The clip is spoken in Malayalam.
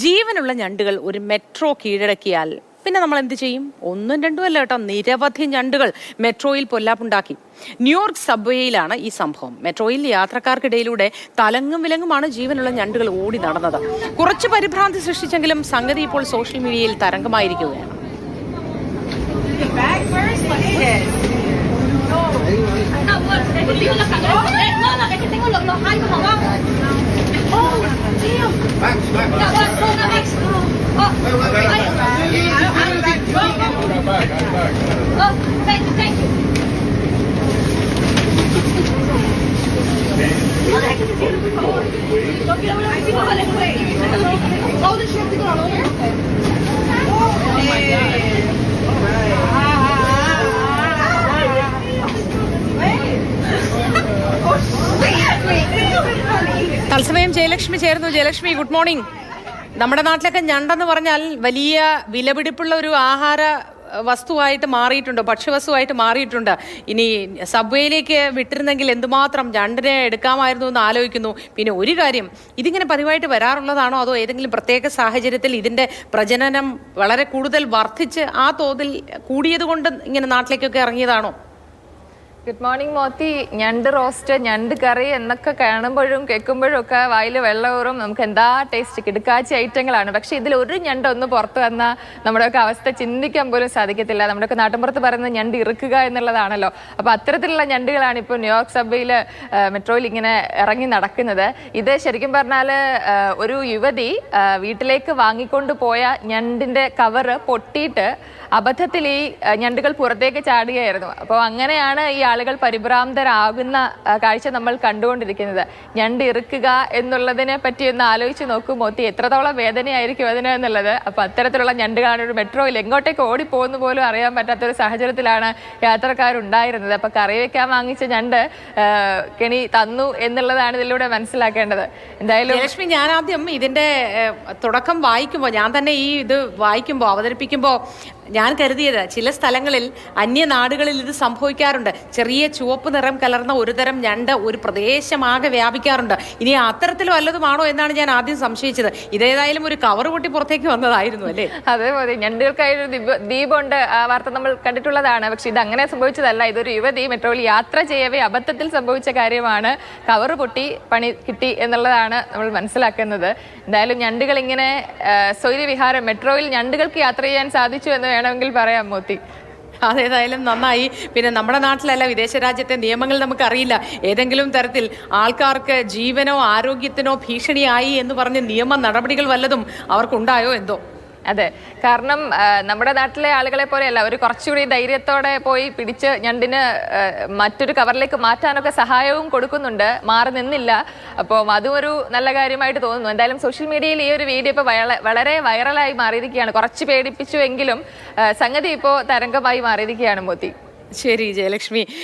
ജീവനുള്ള ഞണ്ടുകൾ ഒരു മെട്രോ കീഴടക്കിയാൽ പിന്നെ നമ്മൾ എന്ത് ചെയ്യും? ഒന്നും രണ്ടും അല്ല കേട്ടോ, നിരവധി ഞണ്ടുകൾ മെട്രോയിൽ പൊല്ലാപ്പുണ്ടാക്കി. ന്യൂയോർക്ക് സബ്വേയിലാണ് ഈ സംഭവം. മെട്രോയിൽ യാത്രക്കാർക്കിടയിലൂടെ തലങ്ങും വിലങ്ങുമാണ് ജീവനുള്ള ഞണ്ടുകൾ ഓടി നടന്നത്. കുറച്ച് പരിഭ്രാന്തി സൃഷ്ടിച്ചെങ്കിലും സംഗതി ഇപ്പോൾ സോഷ്യൽ മീഡിയയിൽ തരംഗമായിരിക്കുകയാണ്. തത്സമയം ജയലക്ഷ്മി ചേർന്നു. Jayalakshmi, good morning. നമ്മുടെ നാട്ടിലൊക്കെ ഞണ്ടെന്ന് പറഞ്ഞാൽ വലിയ വിലപിടിപ്പുള്ള ഒരു ആഹാര വസ്തുവായിട്ട് മാറിയിട്ടുണ്ട്, ഭക്ഷ്യവസ്തുവായിട്ട് മാറിയിട്ടുണ്ട്. ഇനി സബ്വേയിലേക്ക് വിട്ടിരുന്നെങ്കിൽ എന്തുമാത്രം ഞണ്ടിനെ എടുക്കാമായിരുന്നു എന്ന് ആലോചിക്കുന്നു. പിന്നെ ഒരു കാര്യം, ഇതിങ്ങനെ പതിവായിട്ട് വരാറുള്ളതാണോ, അതോ ഏതെങ്കിലും പ്രത്യേക സാഹചര്യത്തിൽ ഇതിൻ്റെ പ്രജനനം വളരെ കൂടുതൽ വർദ്ധിച്ച് ആ തോതിൽ കൂടിയത് കൊണ്ട് ഇങ്ങനെ നാട്ടിലേക്കൊക്കെ ഇറങ്ങിയതാണോ? Good morning Moti. ഞണ്ട് റോസ്റ്റ്, ഞണ്ട് കറി എന്നൊക്കെ കാണുമ്പോഴും കേൾക്കുമ്പോഴും ഒക്കെ വായിൽ വെള്ളമൂറും. നമുക്ക് എന്താ ടേസ്റ്റ്, കിടുക്കാച്ചി ഐറ്റങ്ങളാണ്. പക്ഷെ ഇതിൽ ഒരു ഞണ്ട് ഒന്ന് പുറത്തു വന്നാൽ നമ്മുടെയൊക്കെ അവസ്ഥ ചിന്തിക്കാൻ പോലും സാധിക്കത്തില്ല. നമ്മുടെയൊക്കെ നാട്ടിൻപുറത്ത് പറയുന്നത് ഞണ്ട് ഇറുക്കുക എന്നുള്ളതാണല്ലോ. അപ്പോൾ അത്തരത്തിലുള്ള ഞണ്ടുകളാണ് ഇപ്പോൾ ന്യൂയോർക്ക് സബ്വേയിൽ മെട്രോയിൽ ഇങ്ങനെ ഇറങ്ങി നടക്കുന്നത്. ഇത് ശരിക്കും പറഞ്ഞാൽ ഒരു യുവതി വീട്ടിലേക്ക് വാങ്ങിക്കൊണ്ട് പോയ ഞണ്ടിൻ്റെ കവറ് പൊട്ടിയിട്ട് അബദ്ധത്തിൽ ഈ ഞണ്ടുകൾ പുറത്തേക്ക് ചാടുകയായിരുന്നു. അപ്പോൾ അങ്ങനെയാണ് ഈ ആളുകൾ പരിഭ്രാന്തരാകുന്ന കാഴ്ച നമ്മൾ കണ്ടുകൊണ്ടിരിക്കുന്നത്. ഞണ്ട് ഇറുക്കുക എന്നുള്ളതിനെ പറ്റി ഒന്ന് ആലോചിച്ച് നോക്കും മോത്തി, എത്രത്തോളം വേദനയായിരിക്കും അതിന് എന്നുള്ളത്. അപ്പോൾ അത്തരത്തിലുള്ള ഞണ്ടുകളാണ് ഒരു മെട്രോയിൽ എങ്ങോട്ടേക്ക് ഓടിപ്പോകുന്നു പോലും അറിയാൻ പറ്റാത്തൊരു സാഹചര്യത്തിലാണ് യാത്രക്കാരുണ്ടായിരുന്നത്. അപ്പോൾ കറി വെക്കാൻ വാങ്ങിച്ച ഞണ്ട് കെണി തന്നു എന്നുള്ളതാണ് ഇതിലൂടെ മനസ്സിലാക്കേണ്ടത്. എന്തായാലും ലക്ഷ്മി, ഞാൻ ആദ്യം ഇതിൻ്റെ തുടക്കം വായിക്കുമ്പോൾ, ഞാൻ തന്നെ ഈ ഇത് വായിക്കുമ്പോൾ അവതരിപ്പിക്കുമ്പോൾ ഞാൻ കരുതിയത് ചില സ്ഥലങ്ങളിൽ അന്യനാടുകളിൽ ഇത് സംഭവിക്കാറുണ്ട്. ചെറിയ ചുവപ്പ് നിറം കലർന്ന ഒരു തരം ഞണ്ട് ഒരു പ്രദേശമാകെ വ്യാപിക്കാറുണ്ട്. ഇനി അത്തരത്തിൽ വല്ലതുമാണോ എന്നാണ് ഞാൻ ആദ്യം സംശയിച്ചത്. ഇതേതായാലും ഒരു കവർ പൊട്ടി പുറത്തേക്ക് വന്നതായിരുന്നു അല്ലേ? അതേപോലെ ഞണ്ടുകൾക്കായൊരു ദ്വീപുണ്ട്, ആ വാർത്ത നമ്മൾ കണ്ടിട്ടുള്ളതാണ്. പക്ഷെ ഇത് അങ്ങനെ സംഭവിച്ചതല്ല. ഇതൊരു യുവതി മെട്രോയിൽ യാത്ര ചെയ്യവേ അബദ്ധത്തിൽ സംഭവിച്ച കാര്യമാണ്. കവർ പൊട്ടി പണി കിട്ടി എന്നുള്ളതാണ് നമ്മൾ മനസ്സിലാക്കുന്നത്. എന്തായാലും ഞണ്ടുകൾ ഇങ്ങനെ സ്വൈര്യവിഹാരം, മെട്രോയിൽ ഞണ്ടുകൾക്ക് യാത്ര ചെയ്യാൻ സാധിച്ചു എന്ന് വേണമെങ്കിൽ പറയാം മോത്തി. അതേതായാലും നന്നായി. പിന്നെ നമ്മുടെ നാട്ടിലല്ല, വിദേശ രാജ്യത്തെ നിയമങ്ങൾ നമുക്കറിയില്ല. ഏതെങ്കിലും തരത്തിൽ ആൾക്കാർക്ക് ജീവനോ ആരോഗ്യത്തിനോ ഭീഷണിയായി എന്ന് പറഞ്ഞ് നിയമ നടപടികൾ വല്ലതും അവർക്കുണ്ടായോ എന്തോ? അതെ, കാരണം നമ്മുടെ നാട്ടിലെ ആളുകളെ പോലെയല്ല, ഒരു കുറച്ചുകൂടി ധൈര്യത്തോടെ പോയി പിടിച്ച് ഞണ്ടിന് മറ്റൊരു കവറിലേക്ക് മാറ്റാനൊക്കെ സഹായവും കൊടുക്കുന്നുണ്ട്, മാറി നിന്നില്ല. അപ്പോൾ അതും ഒരു നല്ല കാര്യമായിട്ട് തോന്നുന്നു. എന്തായാലും സോഷ്യൽ മീഡിയയിൽ ഈ ഒരു വീഡിയോ ഇപ്പോൾ വളരെ വൈറലായി മാറിയിരിക്കുകയാണ്. കുറച്ച് പേടിപ്പിച്ചുവെങ്കിലും സംഗതി ഇപ്പോൾ തരംഗമായി മാറിയിരിക്കുകയാണ് മോത്തി. ശരി ജയലക്ഷ്മി.